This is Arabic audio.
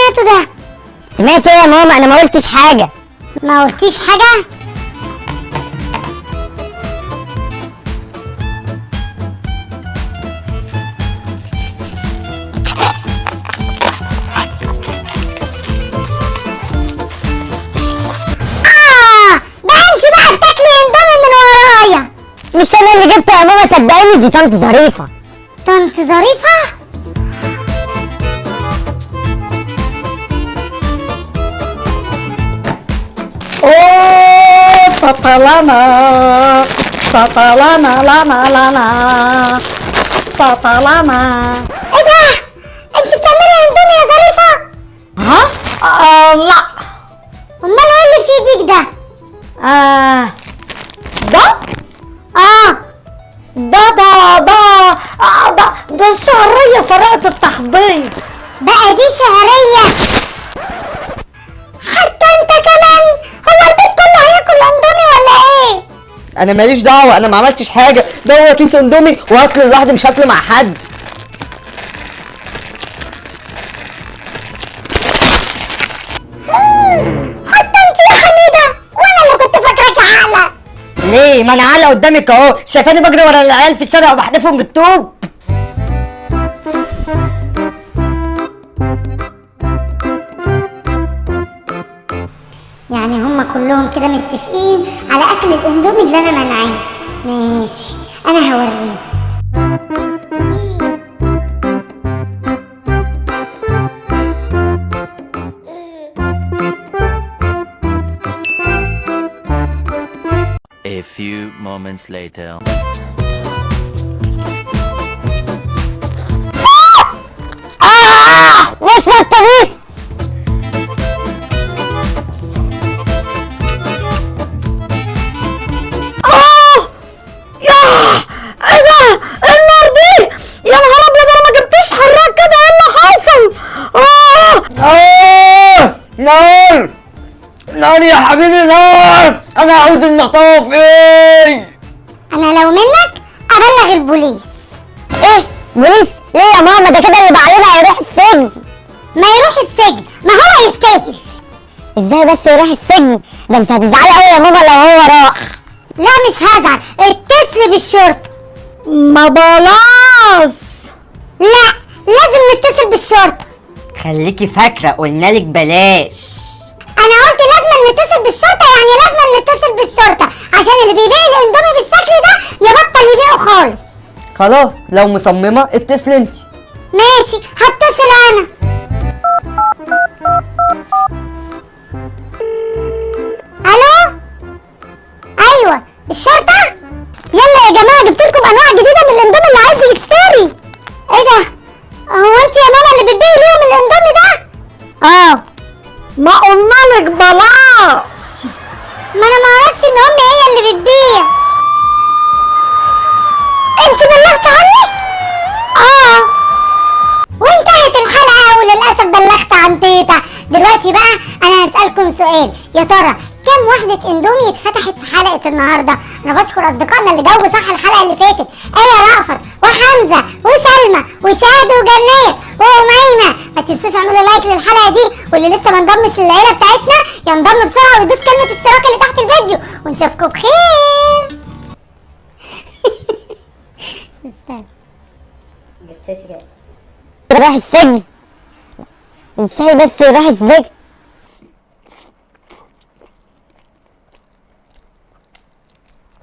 سمعته ده؟ سمعت ايه يا ماما؟ انا ما قلتش حاجه. ما قلتيش حاجه؟ ده انت بقى بتاكلي اندومي من ورايا. مش انا اللي جبته يا ماما، صدقيني دي طنط ظريفه. طنط ظريفه؟ اوه سطلانة سطلانة لانا لانا سطلانة. ايه ده؟ انت بتعملي اندومي يا ظريفه؟ ها؟ لا. امال ايه اللي في ايدك ده؟ ده؟ ده الشهرية سرقة التحضير. بقى دي شهريه؟ حتى انت كمان؟ هو البيت كله هياكل اندومي ولا ايه؟ انا ماليش دعوة، انا ما عملتش حاجة، ده هو كيس اندومي واكله لوحدي، مش هاكله مع حد. حتى انت يا حميده، وانا اللي كنت فاكراكي عاقله. ليه؟ ما انا عالة قدامك اهو، شايفاني بجري ورا العيال في الشارع وبحدفهم بالطوب. يعني هما كلهم كده متفقين على اكل الاندومي اللي انا منعاه. ماشي، انا هوريهم. A few moments later. مش شطه دي. ايه ده؟ النار دي! يا نهار ابيض، انا ما جبتوش حراق كده، ايه اللي حصل؟ نار نار يا حبيبي، نار! انا عاوز المطافي. انا لو منك ابلغ البوليس. ايه بوليس؟ ليه يا ماما؟ ده كده اللي بعيدها هيروح السجن. ما يروح السجن، ما هو يستاهل. ازاي بس يروح السجن؟ ده انت هتزعلي قوي يا ماما لو هو راح. لا مش هزعل، اتصل بالشرطه. ما بلاش. لا لازم نتصل بالشرطه. خليكي فاكرة قلنالك بلاش. انا قلت لازم نتصل بالشرطه، يعني لازم نتصل بالشرطه عشان اللي بيبيع الاندومي بالشكل ده يبطل يبيعه خالص. خلاص لو مصممة اتصلي انت. ماشي هتصل انا. الو، ايوه الشرطه. يلا يا جماعه، جبت لكم انواع جديده من الاندومي اللي عايز يشتري. ايه ده؟ هو انت يا ماما اللي بتبيعي ليهم الاندومي ده؟ ما قلنالك بلاش. ما انا معرفش ان امي هي اللي بتبيع. انت بلغت عني؟ وانتهت الحلقه وللاسف بلغت عن تيتا. دلوقتي بقى انا هسألكم سؤال، يا ترى كم وحدة اندومي اتفتحت في حلقة النهاردة؟ انا بشكر اصدقائنا اللي جاوبوا صح الحلقة اللي فاتت، آية رأفت وحمزة وسلمى وشهد وجنات وأميمة. ما تنسوش اعملوا لايك للحلقة دي، واللي لسه ما انضمش للعيلة بتاعتنا ينضم بسرعة ويدوس كلمة اشتراك اللي تحت الفيديو، ونشوفكم بخير. استنى يروح السجن؟ ازاي بس يروح السجن؟